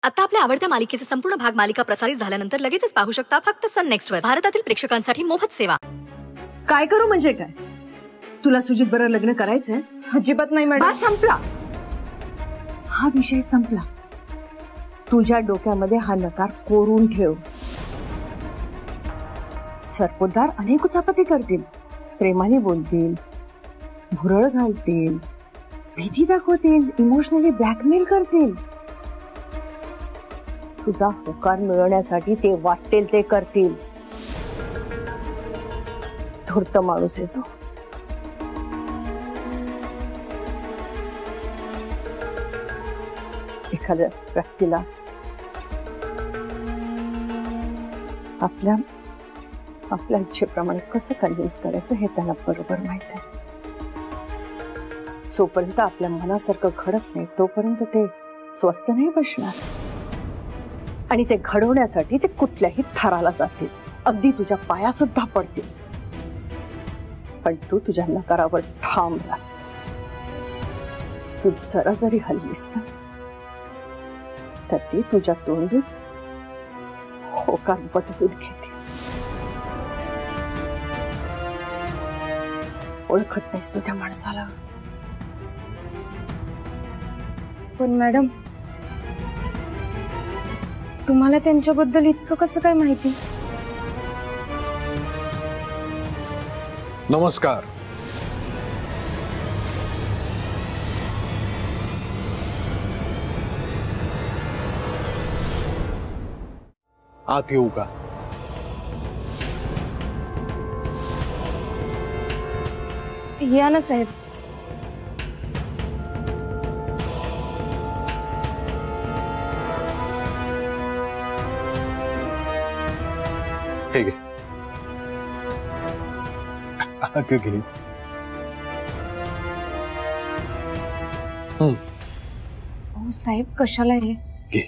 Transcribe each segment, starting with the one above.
आता आपल्या आवडत्या मालिकेचे संपूर्ण भाग मालिका प्रसारित झाल्यानंतर लगेचच पाहू शकता फक्त सन नेक्स्ट वर. भारतातील प्रेक्षकांसाठी मोफत सेवा. काय करू म्हणजे काय? तुला सुजित बरोबर लग्न करायचंय? अजिबात नाही मॅडम. संपला, हा विषय संपला. तुझ्या डोक्यामध्ये हा नकार कोरून ठेव. सरपोतदार अनेक उचापती करतील, प्रेमाने बोलतील, भुरळ घालतील, भीती दाखवतील, इमोशनली ब्लॅकमेल करतील. तुझा होकार मिळवण्यासाठी ते वाटेल ते करतील. धूर्त माणूस येतो. एखाद्या व्यक्तीला आपल्या इच्छेप्रमाणे कसं कन्व्हिन्स करायचं हे त्यांना बरोबर माहित आहे. जोपर्यंत आपल्या मनासारखं घडत नाही तोपर्यंत ते स्वस्थ नाही बसणार. आणि ते घडवण्यासाठी ते कुठल्याही थराला जातील, अगदी तुझ्या पाया सुद्धा पडतील. पण तू तुझ्या नकारावर ठाम राह. तू जरा जरी हललीस ना तर ती तुझ्या तोंडून होकार वटवून घेते. ओळखत नाहीस तू त्या माणसाला. पण मॅडम, तुम्हाला त्यांच्याबद्दल इतकं कसं काय माहिती? नमस्कार. आत येऊ का? या ना साहेब. ठीक आहे. घे. हो साहेब, कशाला हे? घे.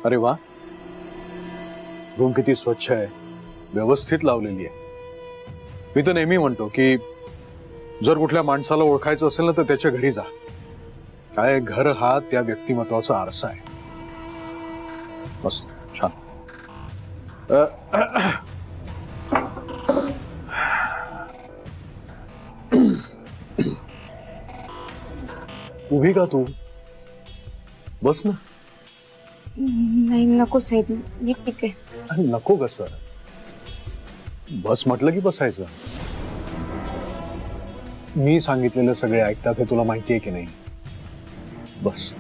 अरे वा, रूम किती स्वच्छ आहे, व्यवस्थित लावलेली आहे. मी तर नेहमी म्हणतो की जर कुठल्या माणसाला ओळखायचं असेल ना तर त्याच्या घरी जा. काय, घर हा त्या व्यक्तिमत्वाचा आरसा आहे. मस्त, छान. उभी का तू? बस ना. नाही, नको साहेब, मी ठीक आहे. अरे नको कसं, बस म्हटलं की बसायचं. मी सांगितलेलं सगळे ऐकतात हे तुला माहिती आहे की नाही? बस.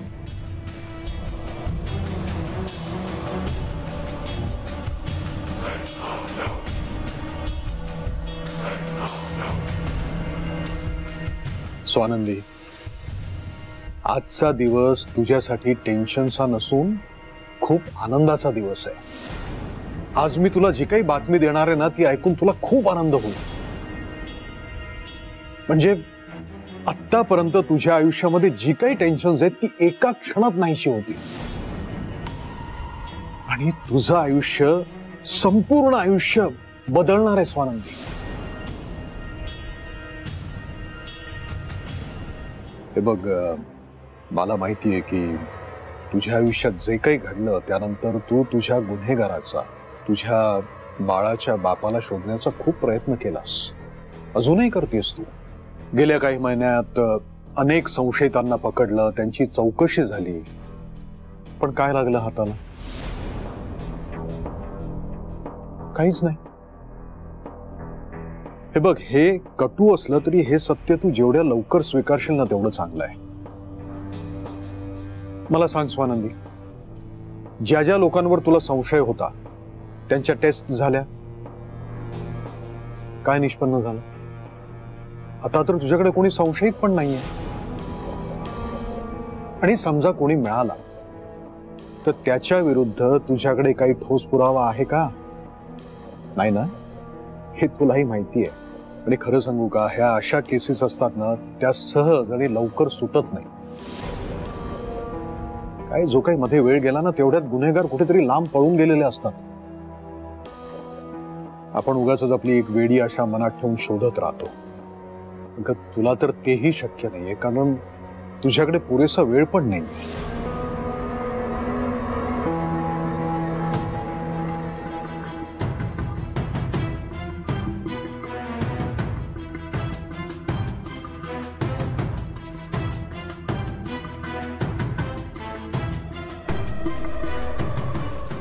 स्वानंदी, आजचा दिवस तुझ्यासाठी टेन्शनचा नसून खूप आनंदाचा दिवस आहे. आज मी तुला जी काही बातमी देणार आहे ना ती ऐकून तुला खूप आनंद होईल. म्हणजे आतापर्यंत तुझ्या आयुष्यामध्ये जी काही टेन्शन्स आहेत ती एका क्षणात नाहीशी होती. आणि तुझं आयुष्य, संपूर्ण आयुष्य बदलणार आहे स्वानंदी. हे बघ, मला माहिती आहे की तुझ्या आयुष्यात जे काही घडलं त्यानंतर तू तुझ्या गुन्हेगाराचा, तुझ्या बाळाच्या बापाला शोधण्याचा खूप प्रयत्न केलास. अजूनही करतेस तू. गेल्या काही महिन्यात अनेक संशयितांना पकडलं, त्यांची चौकशी झाली. पण काय लागलं हाताला? काहीच नाही. हे बघ, हे कटू असलं तरी हे सत्य तू जेवढ्या लवकर स्वीकारशील ना तेवढं चांगलं आहे. मला सांग स्वानंदी, ज्या ज्या लोकांवर तुला संशय होता त्यांच्या टेस्ट झाल्या, काय निष्पन्न झालं? आता तर तुझ्याकडे कोणी संशयित पण नाहीये. आणि समजा कोणी मिळाला तर त्याच्या विरुद्ध तुझ्याकडे काही ठोस पुरावा आहे का? नाही ना? हे तुलाही माहिती आहे. आणि खरं सांगू का, ह्या अशा केसेस असतात ना त्या सहज आणि लवकर सुटत नाही. काय, जो काही मध्ये वेळ गेला ना तेवढ्यात गुन्हेगार कुठेतरी लांब पळून गेलेले असतात. आपण उगाचच आपली एक वेडी आशा मनात ठेवून शोधत राहतो. अगं तुला तर तेही शक्य नाहीये, कारण तुझ्याकडे पुरेसा वेळ पण नाही.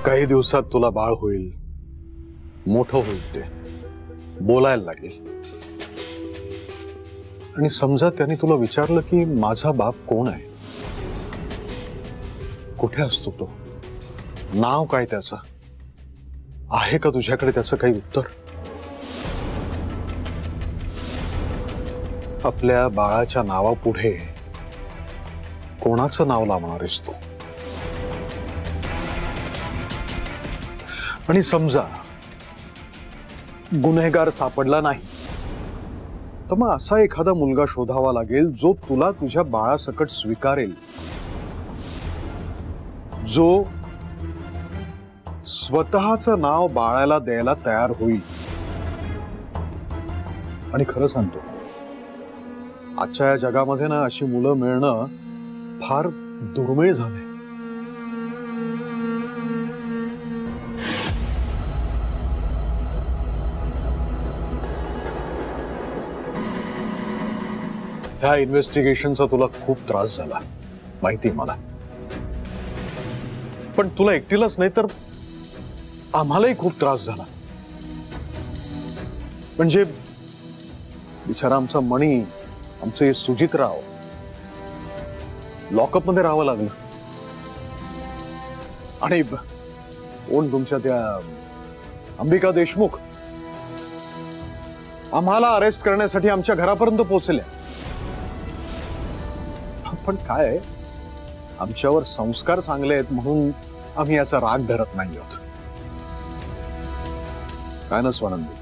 काही दिवसात तुला बाळ होईल, मोठं होईल, ते बोलायला लागेल. आणि समजा त्याने तुला विचारलं की माझा बाप कोण आहे, कुठे असतो तो, नाव काय त्याचं, आहे का तुझ्याकडे त्याचं काही उत्तर? आपल्या बाळाच्या नावापुढे कोणाचं नाव लावणार आहेस तू? आणि समजा गुन्हेगार सापडला नाही, तर मग असा एखादा मुलगा शोधावा लागेल जो तुला तुझ्या बाळासकट स्वीकारेल, जो स्वतःचं नाव बाळाला द्यायला तयार होईल. आणि खरं सांगतो, आजच्या या जगामध्ये ना अशी मुलं मिळणं फार दुर्मिळ झालंय. ह्या इन्व्हेस्टिगेशनचा तुला खूप त्रास झाला माहिती मला, पण तुला एकटीलाच नाही तर आम्हालाही खूप त्रास झाला. म्हणजे बिचारा आमचा मणी, आमचे सुजितराव लॉकअप मध्ये राहावं लागलं. आणि कोण तुमच्या त्या अंबिका देशमुख आम्हाला अरेस्ट करण्यासाठी आमच्या घरापर्यंत पोहोचल्या. पण काय आहे, आमच्यावर संस्कार चांगले आहेत म्हणून आम्ही याचा राग धरत नाही आहोत. काय ना स्वानंदी,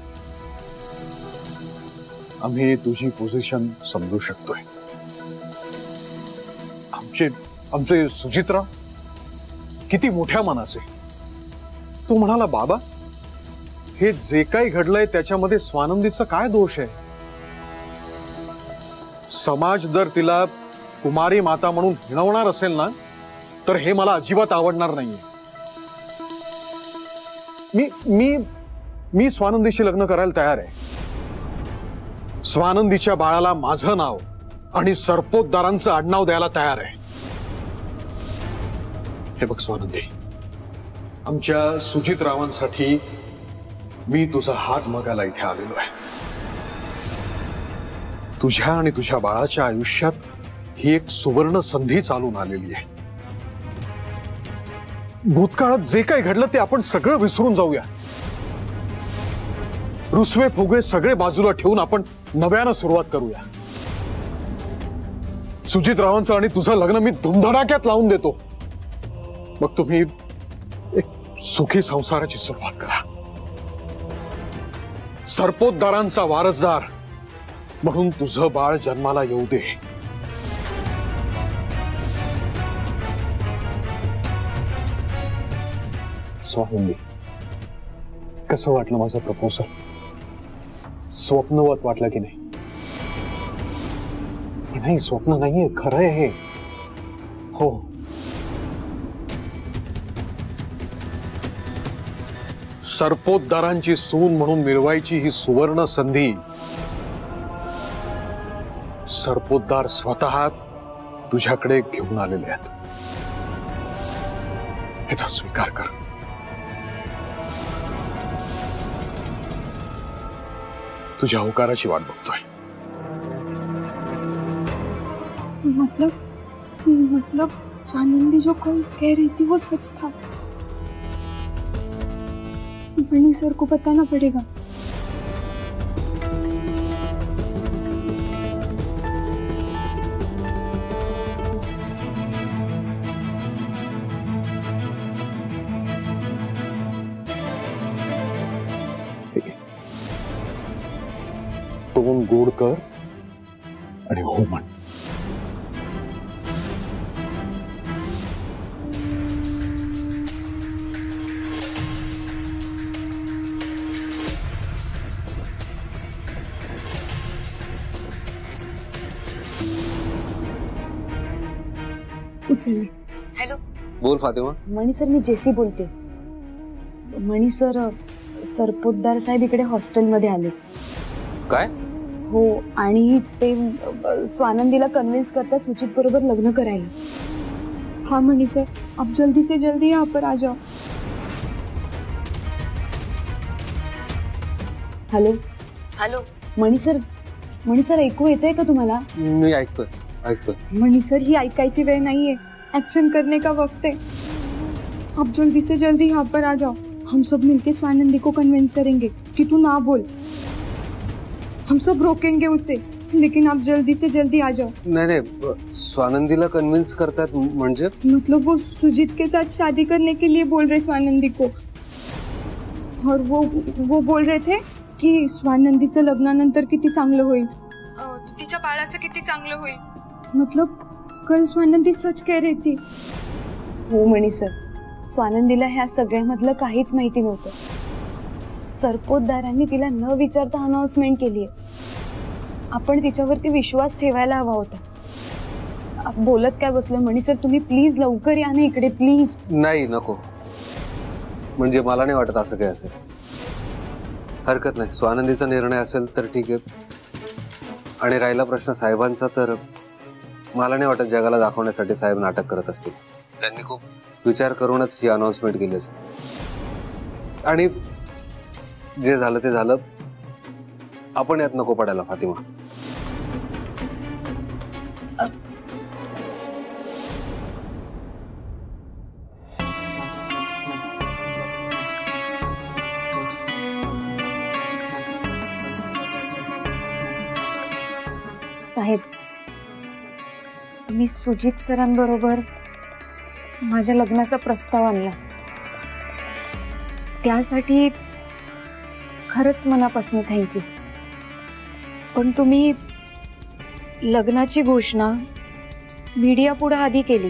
आम्ही तुझी पोझिशन समजू शकतोय. आमचे सुजितराव किती मोठ्या मनाचे. तू म्हणाला बाबा, हे जे काही घडलंय त्याच्यामध्ये स्वानंदीचा काय दोष आहे? समाज जर तिला कुमारी माता म्हणून हिणवणार असेल ना, तर हे मला अजिबात आवडणार नाहीये. मी स्वानंदीशी लग्न करायला तयार आहे. स्वानंदीच्या बाळाला माझं नाव आणि सरपोतदारांचं आडनाव द्यायला तयार आहे. हे बघ स्वानंदी, आमच्या सुजितरावांसाठी मी तुझा हात मागायला इथे आलेलो आहे. तुझ्या आणि तुझ्या बाळाच्या आयुष्यात ही एक सुवर्ण संधी चालून आलेली आहे. भूतकाळात जे काही घडलं ते आपण सगळं विसरून जाऊया. रुसवे फुगे सगळे बाजूला ठेवून आपण नव्यानं सुरुवात करूया. सुजितरावांचं आणि तुझं लग्न मी धुमधडाक्यात लावून देतो. मग तुम्ही एक सुखी संसाराची सुरुवात करा. सरपोतदारांचा वारसदार म्हणून तुझं बाळ जन्माला येऊ दे. स्वानंदी, कसं वाटलं माझं प्रपोजल? स्वप्नवत वाटलं की नाही? नाही, स्वप्न नाहीये, खरं आहे हे. हो, सरपोतदारांची सून म्हणून मिळवायची ही सुवर्ण संधी सरपोतदार स्वतः तुझ्याकडे घेऊन आलेले आहेत. याचा स्वीकार कर. तुझ्या होकाराची वाट बघतोय. मतलब स्वानंदी जो कल कह रही थी वो सच था. बनी सर को बताना पड़ेगा. तोंड गोड कर आणि हो म्हण. उचलले. हॅलो बोल फातिमा. मणी सर, मी जेसी बोलते. मणी सर, सरपोतदार साहेब इकडे हॉस्टेलमध्ये आले. काय? हो, आणि ते स्वानंदीला कन्विन्स करता सुचित बरोबर लग्न करायला. हाँ मनी सर, आप जल्दी से जल्दी यहाँ पर आ जाओ. Hello hello. मणी सर ऐकू येतंय का तुम्हाला? मी ऐकतोय. मनी सर, ही ऐकायची वेळ नाहीये, एक्शन करने का वक्त है. आप जल्दी से जल्दी यहाँ पर आ जाओ. हम सब मिलके स्वानंदी को कन्विंस करेंगे कि तू ना बोल. हम सब रोकेंगे उसे, लेकिन आप जल्दी से जल्दी आ जाओ. नाही, स्वानंदीला कन्विन्स करतात म्हणजे? मतलब वो सुजीत के साथ शादी करने के लिए बोल रहे स्वानंदी को. और वो बोल रहे थे की स्वानंदीचं लग्नानंतर किती चांगलं होईल, तिच्या बाळाचं किती चांगलं होईल. मतलब कल स्वानंदी सच कह रही थी. हो मणी सर, स्वानंदीला ह्या सगळ्यामधलं काहीच माहिती नव्हतं. सरपोतदारांनी तिला न विचारता अनाउन्समेंट केली आहे. आपण तिच्यावरती विश्वास ठेवायला हवा होता. बोलत काय बसलं मणी सर, तुम्ही प्लीज लवकर या ना इकडे प्लीज. नाही, नको. म्हणजे मला नाही वाटत असं काय असेल. हरकत नाही, स्वानंदीचा निर्णय असेल तर ठीक आहे. आणि राहिला प्रश्न साहेबांचा, तर मला नाही वाटत जगाला दाखवण्यासाठी साहेब नाटक करत असतील. त्यांनी खूप विचार करूनच ही अनाउन्समेंट केली असेल. आणि जे झालं ते झालं. आपण यात नको पडायला फातिमा. साहेब, तुम्ही सुजित सरांबरोबर माझ्या लग्नाचा प्रस्ताव आणला, त्यासाठी खरंच मनापासून थँक्यू. पण तुम्ही लग्नाची घोषणा मीडिया पुढे आधी केली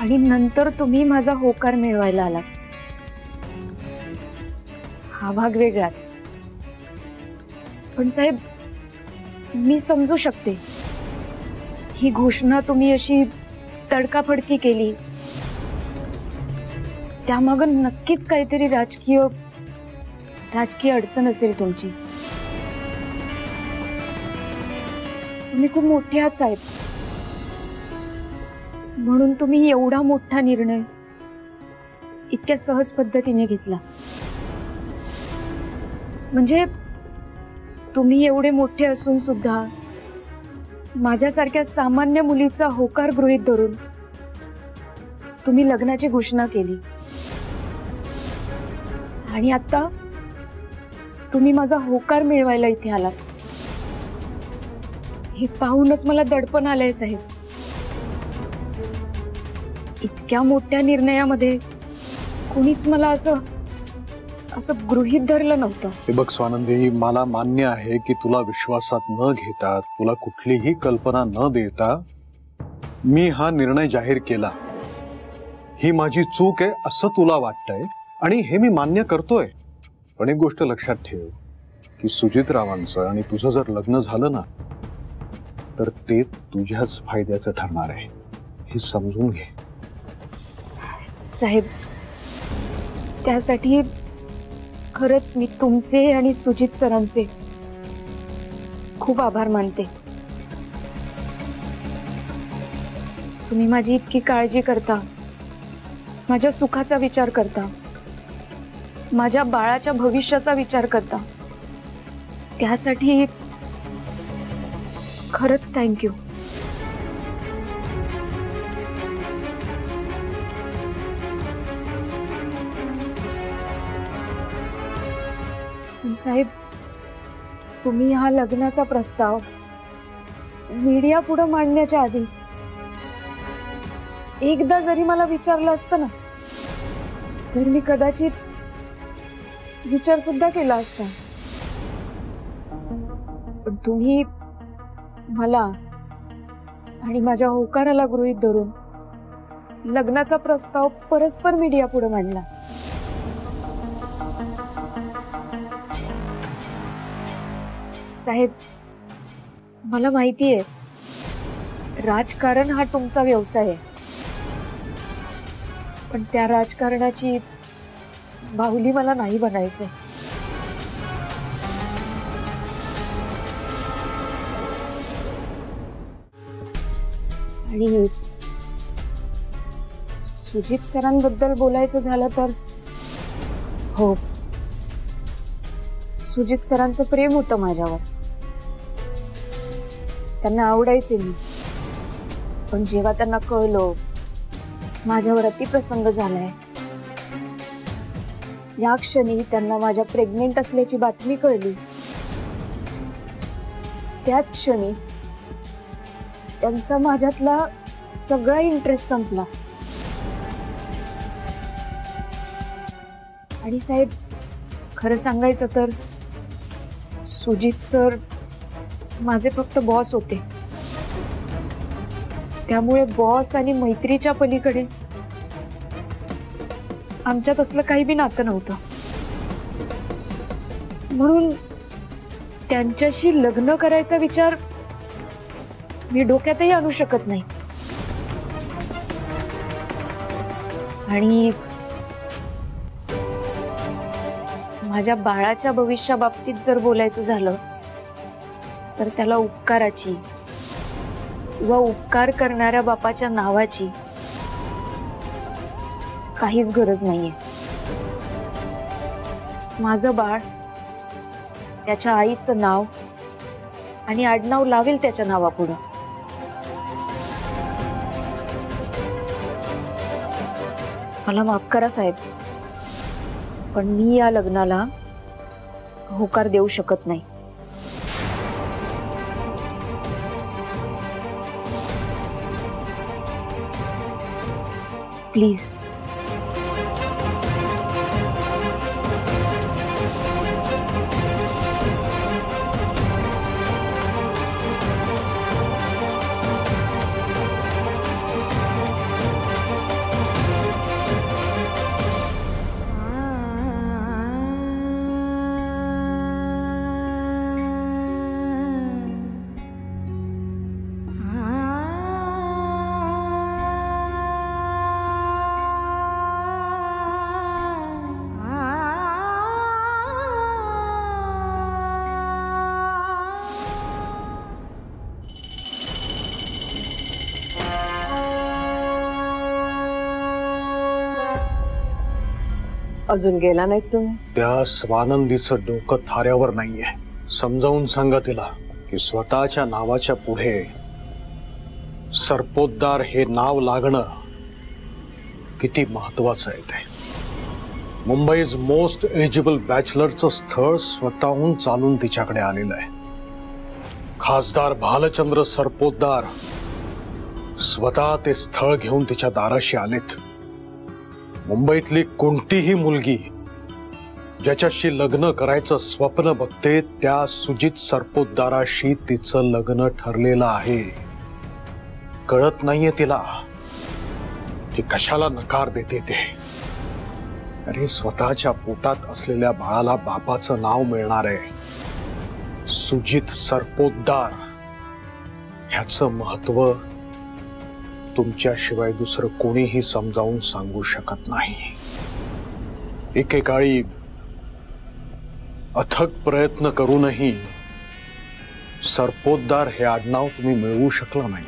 आणि नंतर तुम्ही माझा होकार मिळवायला आला. हा भाग वेगळाच. पण साहेब, मी समजू शकते, ही घोषणा तुम्ही अशी तडकाफडकी केली, त्यामागे नक्कीच काहीतरी राजकीय अडचण असेल तुमची. तुम्ही खूप मोठे आहात साहेब, म्हणून तुम्ही एवढा मोठा निर्णय इतक्या सहज पद्धतीने घेतला. म्हणजे तुम्ही एवढे मोठे असून सुद्धा माझ्यासारख्या सामान्य मुलीचा होकार गृहीत धरून तुम्ही लग्नाची घोषणा केली. आणि आता तुम्ही माझा होकार मिळवायला इथे आलात. हे पाहूनच मला दडपण आलंय साहेब. इतक्या मोठ्या निर्णयामध्ये कोणीच मला असं गृहीत धरलं नव्हतं. हे बघ स्वानंदी, मला मान्य आहे की तुला विश्वासात न घेता, तुला कुठलीही कल्पना न देता मी हा निर्णय जाहीर केला. ही माझी चूक आहे असं तुला वाटतंय आणि हे मी मान्य करतोय. पण एक गोष्ट लक्षात ठेव की सुजित रावांचं आणि तुझं जर लग्न झालं ना, तर ते तुझ्याच फायद्याचं ठरणार आहे, हे समजून घे. साहेब, त्यासाठी खरंच मी तुमचे आणि सुजित सरांचे खूप आभार मानते. तुम्ही माझी इतकी काळजी करता, माझ्या सुखाचा विचार करता, माझ्या बाळाच्या भविष्याचा विचार करता, त्यासाठी खरंच थँक्यू. साहेब, तुम्ही हा लग्नाचा प्रस्ताव मीडिया पुढे मांडण्याच्या आधी एकदा जरी मला विचारलं असतं ना, तर मी कदाचित विचार सुद्धा केला असता. पण तुम्ही मला आणि माझ्या होकाराला गृहीत धरून लग्नाचा प्रस्ताव परस्पर मीडिया पुढे मांडला. साहेब, मला माहिती आहे राजकारण हा तुमचा व्यवसाय आहे, पण त्या राजकारणाची बाहुली मला नाही बनायचंय. आणि सुजित सरांबद्दल बोलायचं झालं तर हो, सुजित सरांचं प्रेम होतं माझ्यावर. त्यांना आवडायचे मी, पण जेव्हा त्यांना कळलं माझ्यावर अतिप्रसंग झालाय, ज्या क्षणी त्यांना माझ्या प्रेग्नेंट असल्याची बातमी कळली, त्याच क्षणी त्यांचा माझ्यातला सगळा इंटरेस्ट संपला. आणि साहेब, खरं सांगायचं तर सुजित सर माझे फक्त बॉस होते. त्यामुळे बॉस आणि मैत्रीच्या पलीकडे आमच्यात असलं काही बी नातं नव्हतं. म्हणून त्यांच्याशी लग्न करायचा विचार मी डोक्यातही आणू शकत नाही. आणि माझ्या बाळाच्या भविष्याबाबतीत जर बोलायचं झालं तर त्याला उपकाराची व उपकार करणाऱ्या बापाच्या नावाची काहीच गरज नाहीये. माझं बाळ त्याच्या आईचं नाव आणि आडनाव लावेल त्याच्या नावापुढं. मला माफ करा साहेब, पण मी या लग्नाला होकार देऊ शकत नाही. प्लीज. अजून गेला नाही तुम्ही? त्या स्वानंदीचं डोकं थाऱ्यावर नाहीये. समजावून सांगा तिला की स्वतःच्या नावाच्या पुढे सरपोतदार हे नाव लागणं किती महत्वाचं आहे. ते मुंबईज मोस्ट एलिजिबल बॅचलरचं स्थळ स्वतःहून चालून तिच्याकडे आलेलं आहे. खासदार भालचंद्र सरपोतदार स्वतः ते स्थळ घेऊन तिच्या दाराशी आलेत. मुंबईतली कोणतीही मुलगी ज्याच्याशी लग्न करायचं स्वप्न बघते त्या सुजित सरपोतदाराशी तिचं लग्न ठरलेलं आहे. कळत नाहीये तिला की कशाला नकार देते ते. अरे स्वतःच्या पोटात असलेल्या बाळाला बापाचं नाव मिळणार आहे सुजित सरपोतदार. ह्याचं महत्व तुमच्याशिवाय दुसरं कोणीही समजावून सांगू शकत नाही. एकेकाळी अथक प्रयत्न करूनही सरपोतदार हे आडनाव तुम्ही मिळवू शकला नाही.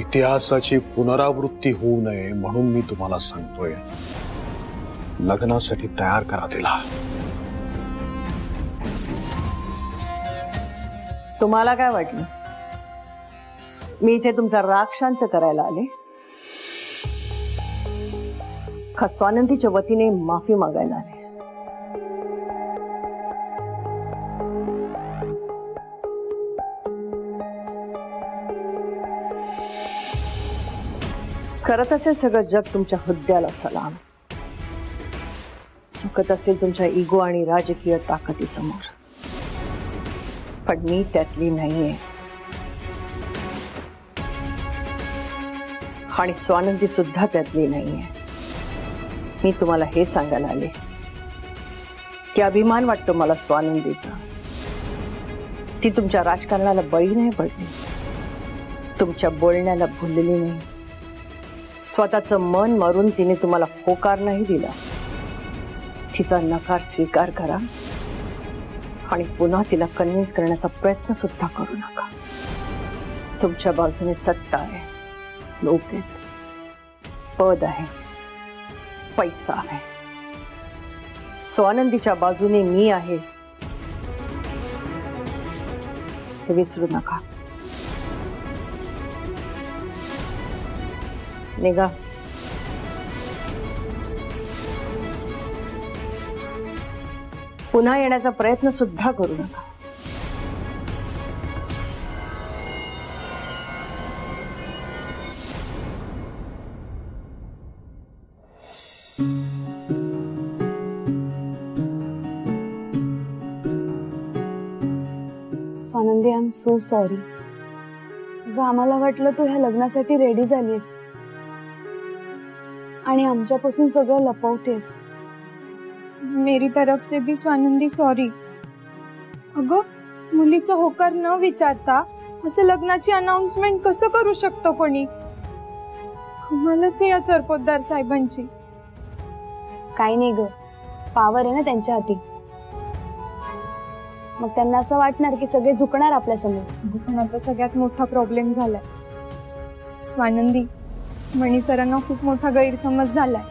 इतिहासाची पुनरावृत्ती होऊ नये म्हणून मी तुम्हाला सांगतोय, लग्नासाठी तयार करा तिला. तुम्हाला काय वाटलं मी इथे तुमचा राग शांत करायला आले? का स्वानंदीच्या वतीने माफी मागायला आले? करत असेल सगळं जग तुमच्या हुद्द्याला सलाम. चुकत असेल तुमच्या इगो आणि राजकीय ताकदीसमोर, पण मी त्यातली नाहीये. आणि स्वानंदी सुद्धा त्यातली नाहीये. मी तुम्हाला हे सांगायला आले की अभिमान वाटतो मला स्वानंदीचा. ती तुमच्या राजकारणाला बळी नाही पडली, तुमच्या बोलण्याला भुलली नाही. स्वतःचं मन मारून तिने तुम्हाला होकार नाही दिला. तिचा नकार स्वीकार करा आणि पुन्हा तिला कन्व्हिन्स करण्याचा प्रयत्न सुद्धा करू नका. तुमच्या बाजूने सत्ता आहे, लोक आहेत, पद आहे, पैसा आहे. स्वानंदीच्या बाजूने मी आहे हे विसरू नका. निघा. पुन्हा येण्याचा प्रयत्न सुद्धा करू नका. Swanandi, I am so sorry. ग आम्हाला वाटलं तू ह्या लग्नासाठी रेडी झालीस आणि आमच्यापासून सगळं लपवतेस. मेरी तरफ से भी स्वानंदी सॉरी. अगं, मुलीचा होकार न विचारता असं लग्नाची अनाउन्समेंट कसं करू शकतो कोणी? कमालच आहे या सरपोतदार साहेबांची. काही नाही ग, पावर आहे ना त्यांच्या हाती. मग त्यांना असं वाटणार की सगळे झुकणार आपल्या समोर. पण आता सगळ्यात मोठा प्रॉब्लेम झालाय स्वानंदी. मणी सरांना खूप मोठा गैरसमज झालाय.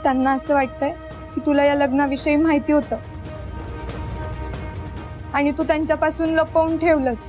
त्यांना असं वाटतंय की तुला या लग्नाविषयी माहिती होतं आणि तू त्यांच्यापासून लपवून ठेवलंस.